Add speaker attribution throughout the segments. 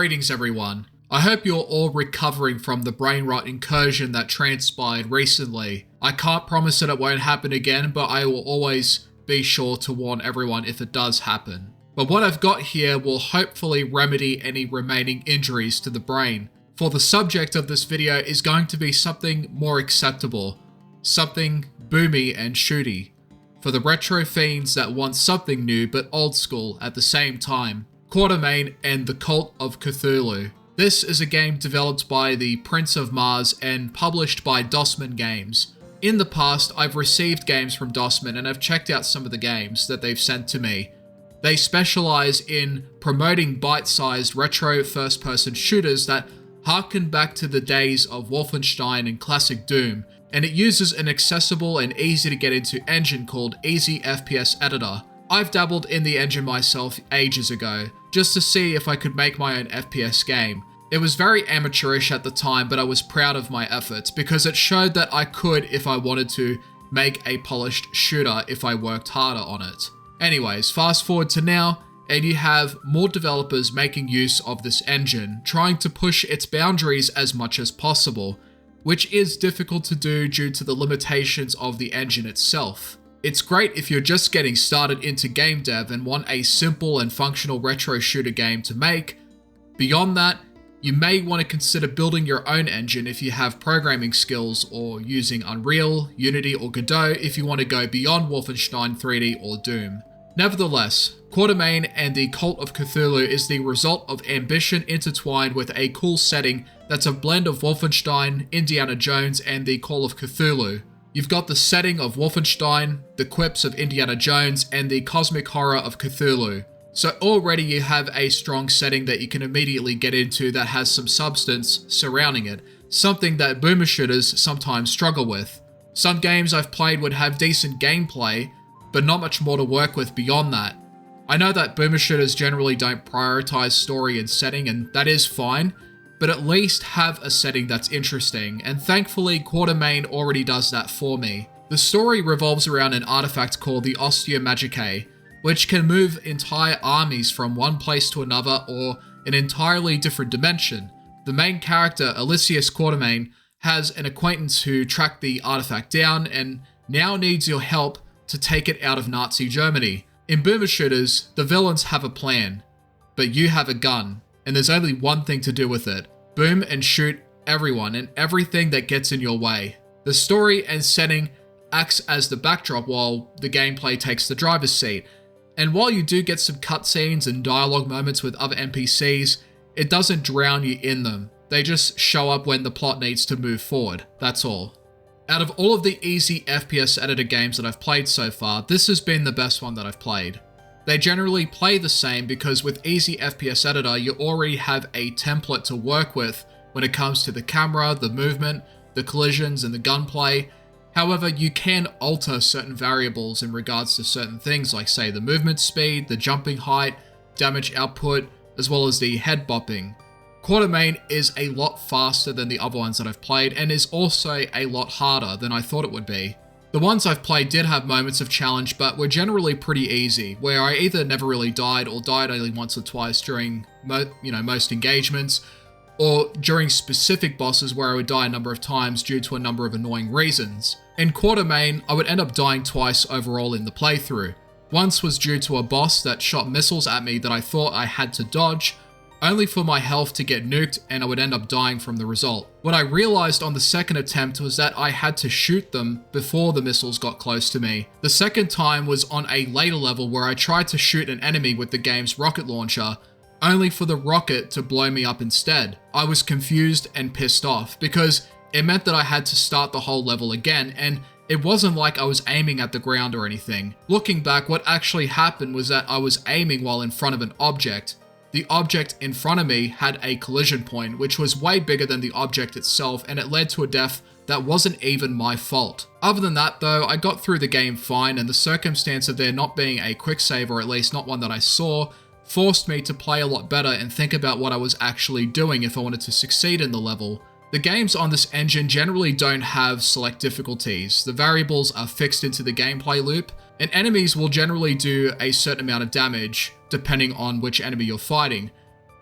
Speaker 1: Greetings everyone. I hope you're all recovering from the brain rot incursion that transpired recently. I can't promise that it won't happen again, but I will always be sure to warn everyone if it does happen. But what I've got here will hopefully remedy any remaining injuries to the brain. For the subject of this video is going to be something more acceptable, something boomy and shooty, for the retro fiends that want something new but old school at the same time. Quartermain and the Cult of Cthulhu. This is a game developed by the Prince of Mars and published by Dossman Games. In the past, I've received games from Dossman and I've checked out some of the games that they've sent to me. They specialize in promoting bite-sized retro first-person shooters that harken back to the days of Wolfenstein and classic Doom, and it uses an accessible and easy to get into engine called FPS Editor. I've dabbled in the engine myself ages ago, just to see if I could make my own FPS game. It was very amateurish at the time, but I was proud of my efforts because it showed that I could, if I wanted to, make a polished shooter if I worked harder on it. Anyways, fast forward to now, and you have more developers making use of this engine, trying to push its boundaries as much as possible, which is difficult to do due to the limitations of the engine itself. It's great if you're just getting started into game dev and want a simple and functional retro shooter game to make. Beyond that, you may want to consider building your own engine if you have programming skills, or using Unreal, Unity or Godot if you want to go beyond Wolfenstein 3D or Doom. Nevertheless, Quartermain and the Cult of Cthulhu is the result of ambition intertwined with a cool setting that's a blend of Wolfenstein, Indiana Jones and the Call of Cthulhu. You've got the setting of Wolfenstein, the quips of Indiana Jones, and the cosmic horror of Cthulhu. So already you have a strong setting that you can immediately get into that has some substance surrounding it, something that boomer shooters sometimes struggle with. Some games I've played would have decent gameplay, but not much more to work with beyond that. I know that boomer shooters generally don't prioritize story and setting, and that is fine, but at least have a setting that's interesting, and thankfully Quartermain already does that for me. The story revolves around an artifact called the Ostia Magicae, which can move entire armies from one place to another or an entirely different dimension. The main character, Elysius Quartermain, has an acquaintance who tracked the artifact down and now needs your help to take it out of Nazi Germany. In boomer shooters, the villains have a plan, but you have a gun, and there's only one thing to do with it. Boom and shoot everyone and everything that gets in your way. The story and setting acts as the backdrop while the gameplay takes the driver's seat. And while you do get some cutscenes and dialogue moments with other NPCs, it doesn't drown you in them. They just show up when the plot needs to move forward, that's all. Out of all of the easy FPS editor games that I've played so far, this has been the best one that I've played. They generally play the same because with Easy FPS Editor, you already have a template to work with when it comes to the camera, the movement, the collisions, and the gunplay. However, you can alter certain variables in regards to certain things like, say, the movement speed, the jumping height, damage output, as well as the head bopping. Quartermain is a lot faster than the other ones that I've played and is also a lot harder than I thought it would be. The ones I've played did have moments of challenge, but were generally pretty easy, where I either never really died or died only once or twice during most engagements, or during specific bosses where I would die a number of times due to a number of annoying reasons. In Quartermain, I would end up dying twice overall in the playthrough. Once was due to a boss that shot missiles at me that I thought I had to dodge, only for my health to get nuked and I would end up dying from the result. What I realized on the second attempt was that I had to shoot them before the missiles got close to me. The second time was on a later level where I tried to shoot an enemy with the game's rocket launcher, only for the rocket to blow me up instead. I was confused and pissed off because it meant that I had to start the whole level again, and it wasn't like I was aiming at the ground or anything. Looking back, what actually happened was that I was aiming while in front of an object. The object in front of me had a collision point, which was way bigger than the object itself, and it led to a death that wasn't even my fault. Other than that though, I got through the game fine, and the circumstance of there not being a quick save, or at least not one that I saw, forced me to play a lot better and think about what I was actually doing if I wanted to succeed in the level. The games on this engine generally don't have select difficulties. The variables are fixed into the gameplay loop, and enemies will generally do a certain amount of damage depending on which enemy you're fighting.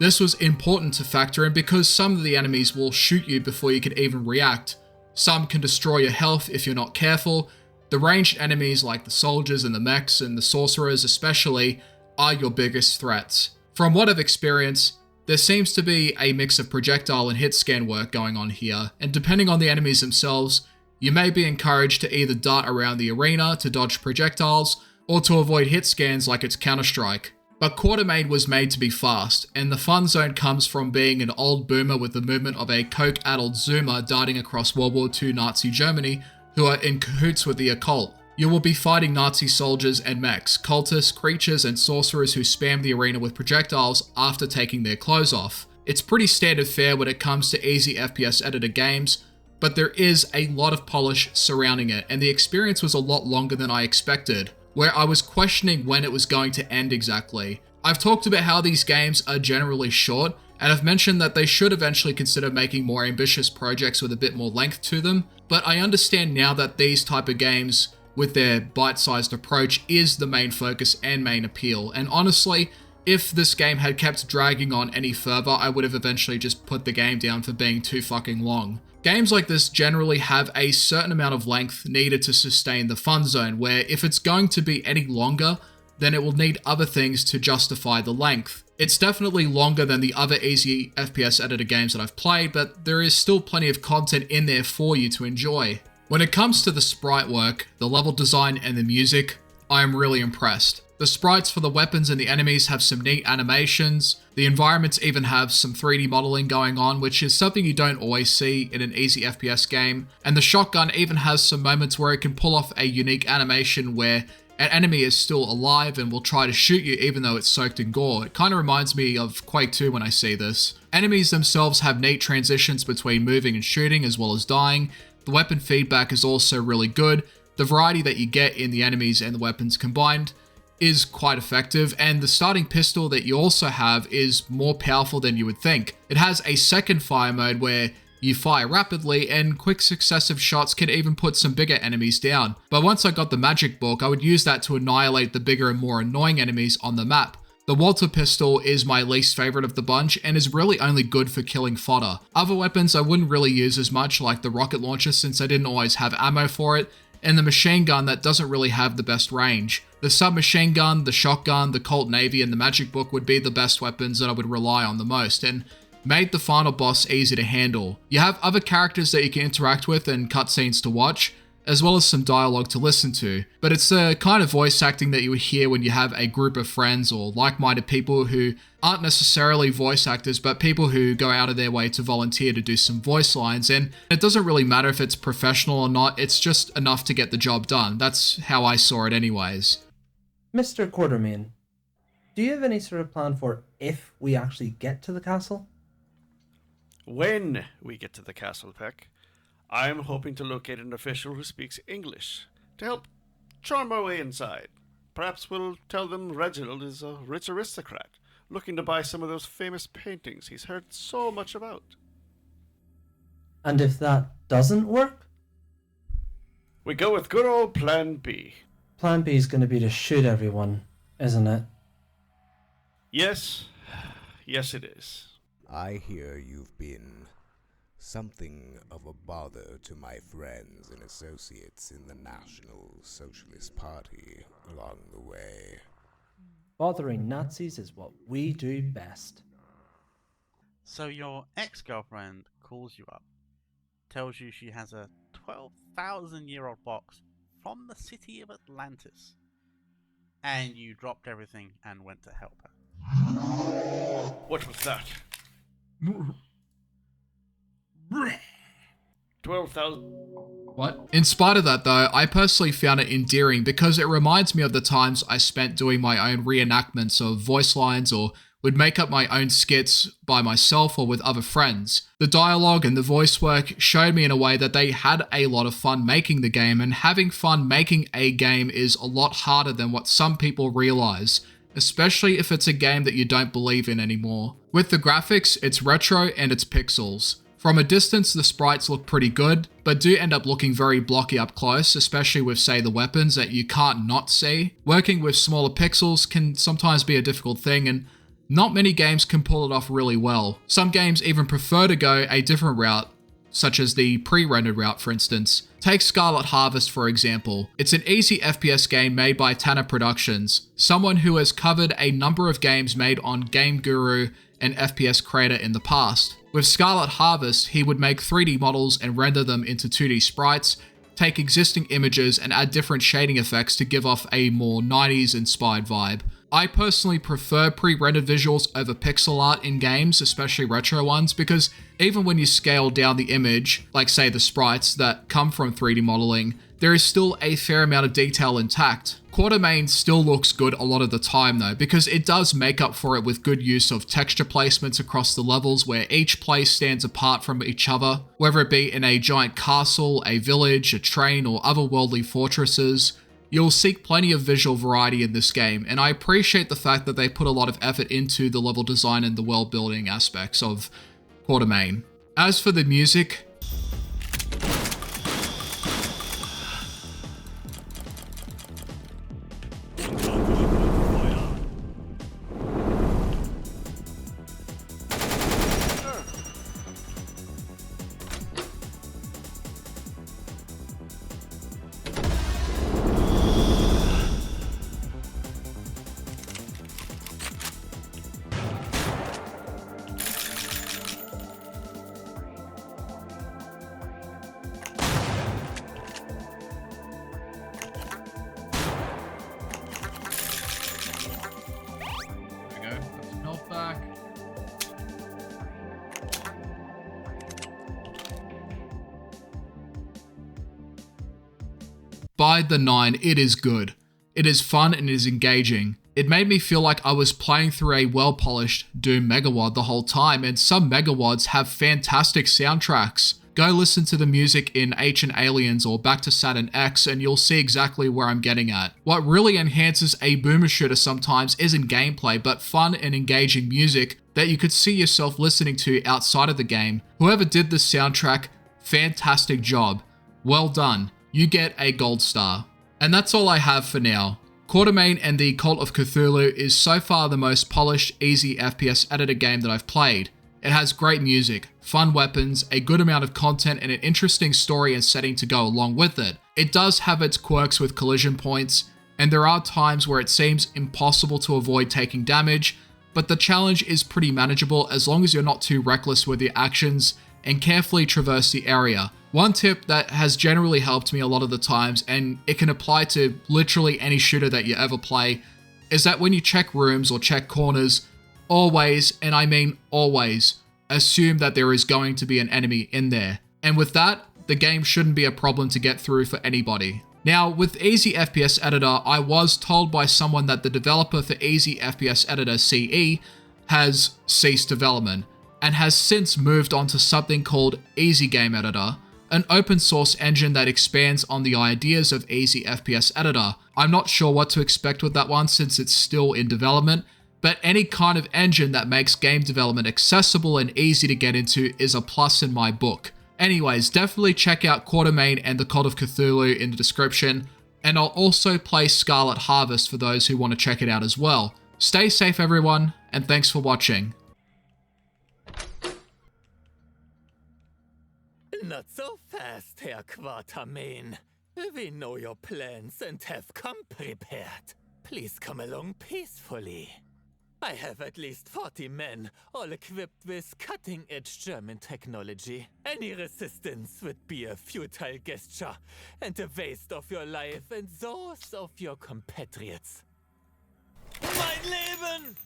Speaker 1: This was important to factor in because some of the enemies will shoot you before you can even react. Some can destroy your health if you're not careful. The ranged enemies like the soldiers and the mechs and the sorcerers especially are your biggest threats. From what I've experienced, there seems to be a mix of projectile and hit scan work going on here, and depending on the enemies themselves, you may be encouraged to either dart around the arena to dodge projectiles, or to avoid hit scans like it's Counter-Strike. But Quartermain was made to be fast, and the fun zone comes from being an old boomer with the movement of a coke-addled zoomer darting across World War II Nazi Germany who are in cahoots with the occult. You will be fighting Nazi soldiers and mechs, cultists, creatures, and sorcerers who spam the arena with projectiles after taking their clothes off. It's pretty standard fare when it comes to easy FPS editor games, but there is a lot of polish surrounding it, and the experience was a lot longer than I expected, where I was questioning when it was going to end exactly. I've talked about how these games are generally short, and I've mentioned that they should eventually consider making more ambitious projects with a bit more length to them, but I understand now that these type of games with their bite-sized approach is the main focus and main appeal, and honestly, if this game had kept dragging on any further, I would have eventually just put the game down for being too fucking long. Games like this generally have a certain amount of length needed to sustain the fun zone, where if it's going to be any longer, then it will need other things to justify the length. It's definitely longer than the other easy FPS editor games that I've played, but there is still plenty of content in there for you to enjoy. When it comes to the sprite work, the level design, and the music, I am really impressed. The sprites for the weapons and the enemies have some neat animations. The environments even have some 3D modeling going on, which is something you don't always see in an easy FPS game. And the shotgun even has some moments where it can pull off a unique animation where an enemy is still alive and will try to shoot you even though it's soaked in gore. It kind of reminds me of Quake 2 when I see this. Enemies themselves have neat transitions between moving and shooting as well as dying. The weapon feedback is also really good. The variety that you get in the enemies and the weapons combined is quite effective, and the starting pistol that you also have is more powerful than you would think. It has a second fire mode where you fire rapidly, and quick successive shots can even put some bigger enemies down. But once I got the magic book, I would use that to annihilate the bigger and more annoying enemies on the map. The Walter pistol is my least favorite of the bunch and is really only good for killing fodder. Other weapons I wouldn't really use as much, like the rocket launcher since I didn't always have ammo for it, and the machine gun that doesn't really have the best range. The submachine gun, the shotgun, the Colt Navy, and the magic book would be the best weapons that I would rely on the most, and made the final boss easy to handle. You have other characters that you can interact with and cutscenes to watch, as well as some dialogue to listen to, but it's the kind of voice acting that you would hear when you have a group of friends or like-minded people who aren't necessarily voice actors, but people who go out of their way to volunteer to do some voice lines, and it doesn't really matter if it's professional or not, it's just enough to get the job done. That's how I saw it anyways.
Speaker 2: Mr. Quartermain, do you have any sort of plan for if we actually get to the castle?
Speaker 3: When we get to the castle, Peck, I'm hoping to locate an official who speaks English to help charm our way inside. Perhaps we'll tell them Reginald is a rich aristocrat looking to buy some of those famous paintings he's heard so much about.
Speaker 2: And if that doesn't work?
Speaker 3: We go with good old Plan B.
Speaker 2: Plan B is going to be to shoot everyone, isn't it?
Speaker 3: Yes, yes it is.
Speaker 4: I hear you've been something of a bother to my friends and associates in the National Socialist Party along the way.
Speaker 2: Bothering Nazis is what we do best.
Speaker 5: So your ex-girlfriend calls you up, tells you she has a 12,000-year-old box from the city of Atlantis, and you dropped everything and went to help her.
Speaker 3: What was that? 12,000.
Speaker 1: What? In spite of that though, I personally found it endearing because it reminds me of the times I spent doing my own reenactments of voice lines or would make up my own skits by myself or with other friends. The dialogue and the voice work showed me in a way that they had a lot of fun making the game, and having fun making a game is a lot harder than what some people realize, especially if it's a game that you don't believe in anymore. With the graphics, it's retro and it's pixels. From a distance, the sprites look pretty good, but do end up looking very blocky up close, especially with, say, the weapons that you can't not see. Working with smaller pixels can sometimes be a difficult thing, and Not many games can pull it off really well. Some games even prefer to go a different route, such as the pre-rendered route for instance. Take Scarlet Harvest for example. It's an easy FPS game made by Tanner Productions, someone who has covered a number of games made on Game Guru and FPS Creator in the past. With Scarlet Harvest, he would make 3D models and render them into 2D sprites, take existing images and add different shading effects to give off a more 90s inspired vibe. I personally prefer pre-rendered visuals over pixel art in games, especially retro ones, because even when you scale down the image, like say the sprites that come from 3D modeling, there is still a fair amount of detail intact. Quartermain still looks good a lot of the time though, because it does make up for it with good use of texture placements across the levels where each place stands apart from each other, whether it be in a giant castle, a village, a train, or otherworldly fortresses. You'll seek plenty of visual variety in this game, and I appreciate the fact that they put a lot of effort into the level design and the world building aspects of Quartermain. As for the music, by the 9, it is good. It is fun and it is engaging. It made me feel like I was playing through a well-polished Doom Megawad the whole time, and some Megawads have fantastic soundtracks. Go listen to the music in Ancient Aliens or Back to Saturn X and you'll see exactly where I'm getting at. What really enhances a boomer shooter sometimes isn't gameplay, but fun and engaging music that you could see yourself listening to outside of the game. Whoever did this soundtrack, fantastic job. Well done. You get a gold star. And that's all I have for now. Quartermain and the Cult of Cthulhu is so far the most polished, easy FPS editor game that I've played. It has great music, fun weapons, a good amount of content, and an interesting story and setting to go along with it. It does have its quirks with collision points, and there are times where it seems impossible to avoid taking damage, but the challenge is pretty manageable as long as you're not too reckless with your actions and carefully traverse the area. One tip that has generally helped me a lot of the times, and it can apply to literally any shooter that you ever play, is that when you check rooms or check corners, always, and I mean always, assume that there is going to be an enemy in there. And with that, the game shouldn't be a problem to get through for anybody. Now, with Easy FPS Editor, I was told by someone that the developer for Easy FPS Editor CE has ceased development, and has since moved on to something called Easy Game Editor, an open source engine that expands on the ideas of Easy FPS Editor. I'm not sure what to expect with that one since it's still in development, but any kind of engine that makes game development accessible and easy to get into is a plus in my book. Anyways, definitely check out Quartermain and the Cult of Cthulhu in the description, and I'll also play Scarlet Harvest for those who want to check it out as well. Stay safe everyone, and thanks for watching.
Speaker 6: Not so fast, Herr Quartermain. We know your plans and have come prepared. Please come along peacefully. I have at least 40 men, all equipped with cutting-edge German technology. Any resistance would be a futile gesture and a waste of your life and those of your compatriots. Mein Leben!